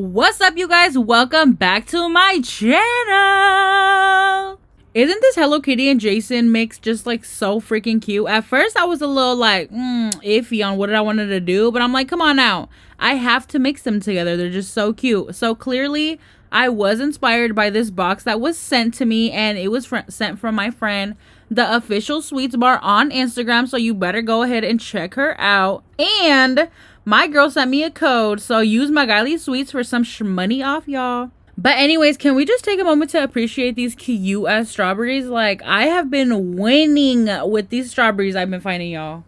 What's up, you guys? Welcome back to my channel. Isn't this Hello Kitty and Jason mix just like so freaking cute? At first I was a little like iffy on what I wanted to do, but I'm like, come on now, I have to mix them together. They're just so cute. So clearly I was inspired by this box that was sent to me, and it was sent from my friend, the official sweets bar on Instagram, so you better go ahead and check her out. And my girl sent me a code, so use Magali Sweets for some money off, y'all. But anyways, can we just take a moment to appreciate these cute ass strawberries? Like, I have been winning with these strawberries I've been finding, y'all.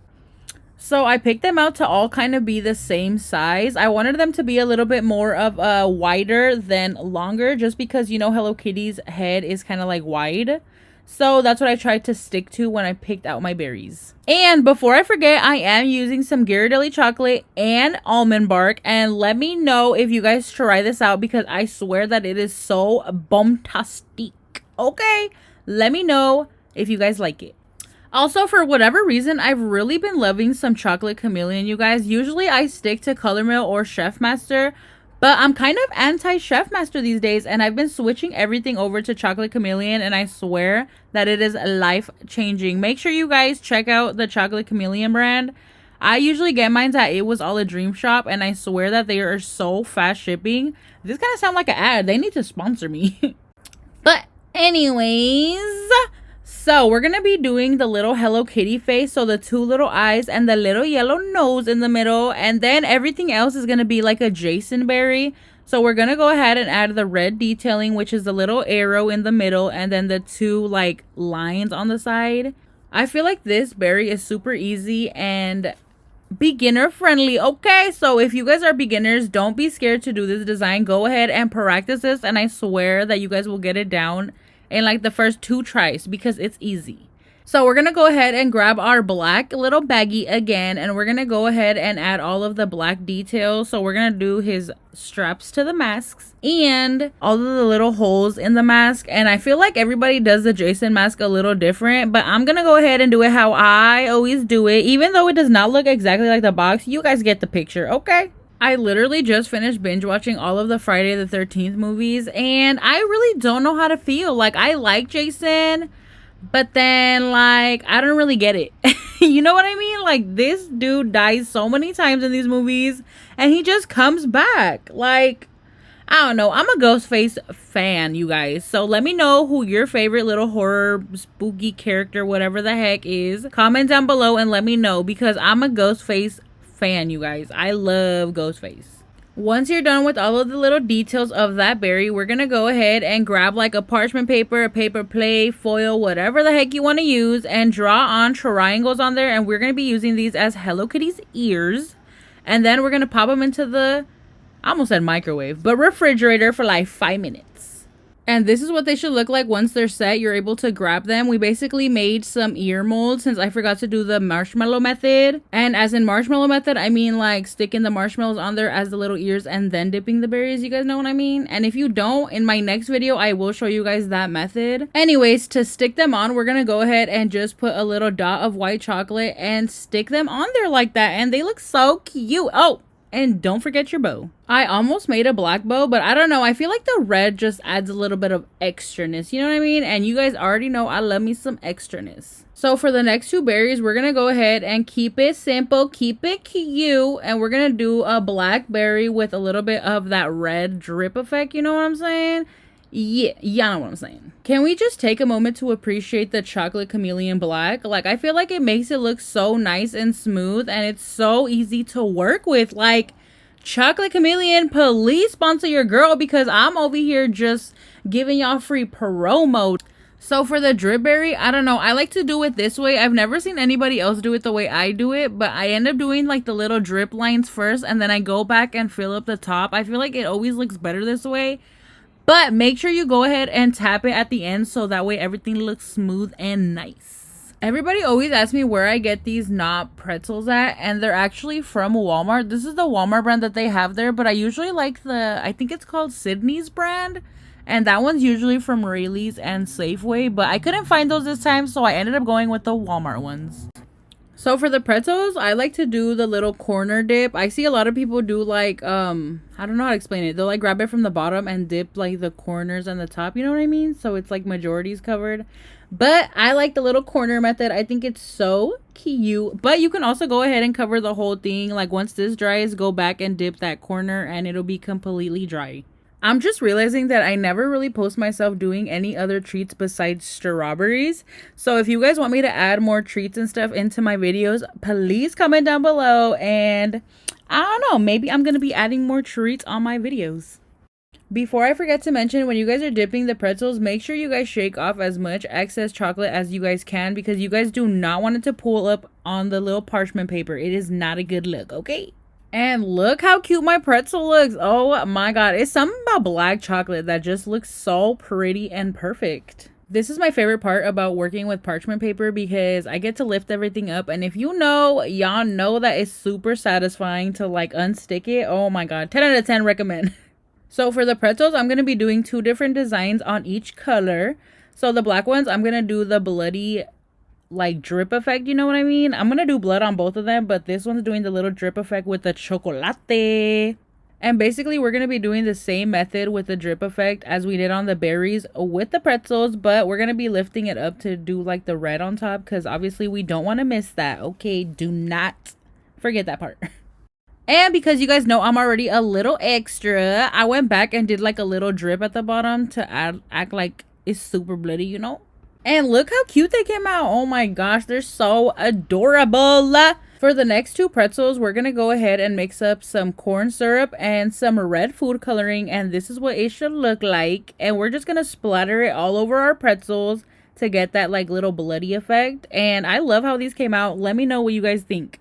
So I picked them out to all kind of be the same size. I wanted them to be a little bit more of a wider than longer, just because, you know, Hello Kitty's head is kind of like wide. So that's what I tried to stick to when I picked out my berries. And before I forget, I am using some Ghirardelli chocolate and almond bark. And let me know if you guys try this out, because I swear that it is so bombastic. Okay? Let me know if you guys like it. Also, for whatever reason, I've really been loving some chocolate chameleon, you guys. Usually I stick to Color Mill or Chef Master, but I'm kind of anti-Chef Master these days, and I've been switching everything over to Chocolate Chameleon, and I swear that it is life-changing. Make sure you guys check out the Chocolate Chameleon brand. I usually get mine at It Was All a Dream Shop, and I swear that they are so fast shipping. This kind of sounds like an ad. They need to sponsor me. But anyways, so we're going to be doing the little Hello Kitty face. So the two little eyes and the little yellow nose in the middle. And then everything else is going to be like a Jason berry. So we're going to go ahead and add the red detailing, which is the little arrow in the middle. And then the two like lines on the side. I feel like this berry is super easy and beginner friendly. Okay, so if you guys are beginners, don't be scared to do this design. Go ahead and practice this. And I swear that you guys will get it down in like the first 2 tries, because it's easy. So we're gonna go ahead and grab our black little baggie again, and we're gonna go ahead and add all of the black details. So we're gonna do his straps to the masks and all of the little holes in the mask. And I feel like everybody does the Jason mask a little different, but I'm gonna go ahead and do it how I always do it. Even though it does not look exactly like the box, you guys get the picture, okay? I literally just finished binge watching all of the Friday the 13th movies, and I really don't know how to feel. Like, I like Jason, but then like I don't really get it. You know what I mean? Like, this dude dies so many times in these movies and he just comes back. Like, I don't know. I'm a Ghostface fan, you guys. So let me know who your favorite little horror spooky character, whatever the heck, is. Comment down below and let me know, because I'm a Ghostface fan, you guys. I love Ghostface. Once you're done with all of the little details of that berry, we're gonna go ahead and grab like a parchment paper, a paper plate, foil, whatever the heck you want to use, and draw on triangles on there. And we're gonna be using these as Hello Kitty's ears, and then we're gonna pop them into the, I almost said microwave, but refrigerator for like 5 minutes. And this is what they should look like once they're set. You're able to grab them. We basically made some ear molds, since I forgot to do the marshmallow method. And as in marshmallow method, I mean like sticking the marshmallows on there as the little ears and then dipping the berries. You guys know what I mean? And if you don't, in my next video, I will show you guys that method. Anyways, to stick them on, we're going to go ahead and just put a little dot of white chocolate and stick them on there like that. And they look so cute. Oh, and don't forget your bow. I almost made a black bow, but I don't know. I feel like the red just adds a little bit of extraness. You know what I mean? And you guys already know I love me some extraness. So for the next 2 berries, we're going to go ahead and keep it simple, keep it cute. And we're going to do a black berry with a little bit of that red drip effect. You know what I'm saying? Yeah, y'all know what I'm saying. Can we just take a moment to appreciate the chocolate chameleon black? Like, I feel like it makes it look so nice and smooth, and it's so easy to work with. Like, Chocolate Chameleon, please sponsor your girl, because I'm over here just giving y'all free promo. So for the drip berry, I don't know, I like to do it this way. I've never seen anybody else do it the way I do it, but I end up doing like the little drip lines first, and then I go back and fill up the top. I feel like it always looks better this way. But make sure you go ahead and tap it at the end, so that way everything looks smooth and nice. Everybody always asks me where I get these not pretzels at, and they're actually from Walmart. This is the Walmart brand that they have there, but I usually like the, I think it's called Sydney's brand, and that one's usually from Rayleigh's and Safeway, but I couldn't find those this time, so I ended up going with the Walmart ones. So for the pretzels, I like to do the little corner dip. I see a lot of people do like, I don't know how to explain it. They'll like grab it from the bottom and dip like the corners and the top. You know what I mean? So it's like majorities covered. But I like the little corner method. I think it's so cute. But you can also go ahead and cover the whole thing. Like once this dries, go back and dip that corner and it'll be completely dry. I'm just realizing that I never really post myself doing any other treats besides strawberries. So if you guys want me to add more treats and stuff into my videos, please comment down below. And I don't know, maybe I'm going to be adding more treats on my videos. Before I forget to mention, when you guys are dipping the pretzels, make sure you guys shake off as much excess chocolate as you guys can, because you guys do not want it to pull up on the little parchment paper. It is not a good look, okay? And look how cute my pretzel looks. Oh my god. It's something about black chocolate that just looks so pretty and perfect. This is my favorite part about working with parchment paper, because I get to lift everything up. And if you know, y'all know that it's super satisfying to like unstick it. Oh my god. 10 out of 10 recommend. So for the pretzels, I'm going to be doing 2 different designs on each color. So the black ones, I'm going to do the bloody like drip effect, you know what I mean? I'm gonna do blood on both of them, but this one's doing the little drip effect with the chocolate. And basically we're gonna be doing the same method with the drip effect as we did on the berries with the pretzels, but we're gonna be lifting it up to do like the red on top, because obviously we don't want to miss that. Okay, do not forget that part. And because you guys know I'm already a little extra, I went back and did like a little drip at the bottom to act like it's super bloody, you know? And look how cute they came out. Oh my gosh, they're so adorable. For the next 2 pretzels, we're going to go ahead and mix up some corn syrup and some red food coloring. And this is what it should look like. And we're just going to splatter it all over our pretzels to get that like little bloody effect. And I love how these came out. Let me know what you guys think.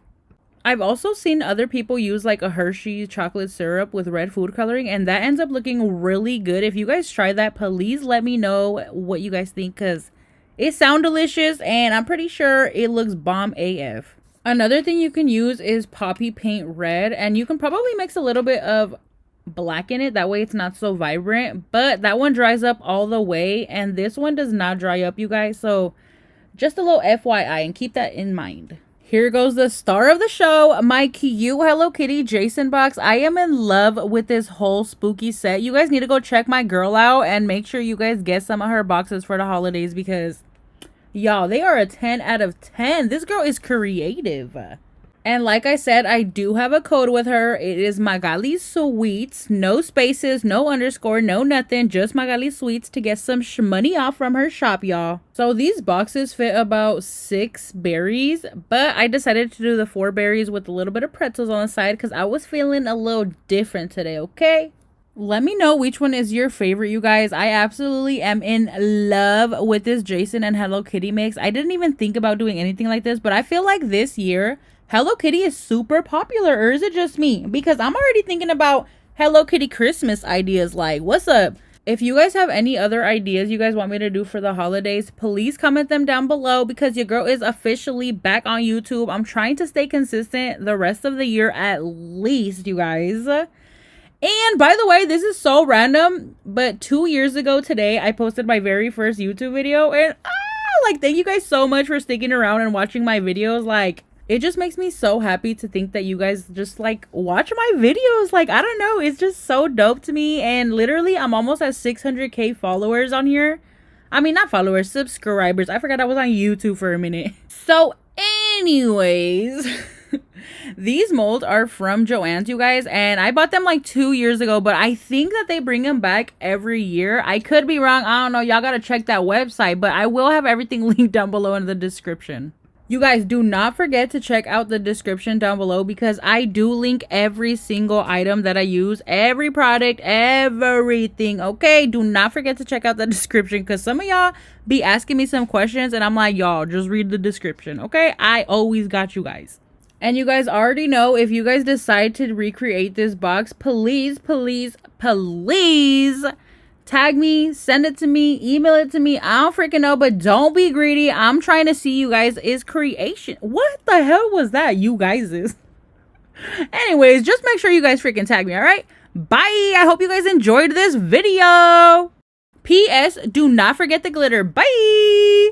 I've also seen other people use like a Hershey's chocolate syrup with red food coloring, and that ends up looking really good. If you guys try that, please let me know what you guys think, because it sounds delicious and I'm pretty sure it looks bomb AF. Another thing you can use is poppy paint red, and you can probably mix a little bit of black in it. That way it's not so vibrant, but that one dries up all the way and this one does not dry up, you guys. So just a little FYI, and keep that in mind. Here goes the star of the show, my cute Hello Kitty Jason box. I am in love with this whole spooky set. You guys need to go check my girl out and make sure you guys get some of her boxes for the holidays, because y'all, they are a 10 out of 10. This girl is creative. And like I said, I do have a code with her. It is Magali Sweets. No spaces, no underscore, no nothing. Just Magali Sweets to get some money off from her shop, y'all. So these boxes fit about 6 berries. But I decided to do the 4 berries with a little bit of pretzels on the side, because I was feeling a little different today, okay? Let me know which one is your favorite, you guys. I absolutely am in love with this Jason and Hello Kitty mix. I didn't even think about doing anything like this, but I feel like this year Hello Kitty is super popular. Or is it just me? Because I'm already thinking about Hello Kitty Christmas ideas. Like, what's up? If you guys have any other ideas you guys want me to do for the holidays, please comment them down below, because your girl is officially back on YouTube. I'm trying to stay consistent the rest of the year at least, you guys. And by the way, this is so random, but 2 years ago today, I posted my very first YouTube video. And like, thank you guys so much for sticking around and watching my videos. Like, it just makes me so happy to think that you guys just like watch my videos. Like, I don't know, it's just so dope to me. And literally, I'm almost at 600k followers on here. I mean, not followers, subscribers. I forgot I was on YouTube for a minute. So anyways, these molds are from Joann's, you guys, and I bought them like 2 years ago, but I think that they bring them back every year. I could be wrong. I don't know. Y'all gotta check that website, but I will have everything linked down below in the description. You guys, do not forget to check out the description down below, because I do link every single item that I use, every product, everything, okay? Do not forget to check out the description, because some of y'all be asking me some questions and I'm like, y'all, just read the description, okay? I always got you guys. And you guys already know, if you guys decide to recreate this box, please, please, please tag me, send it to me, email it to me. I don't freaking know, but don't be greedy. I'm trying to see you guys is creation. What the hell was that? You guys is. Anyways, just make sure you guys freaking tag me, all right? Bye. I hope you guys enjoyed this video. P.S. Do not forget the glitter. Bye.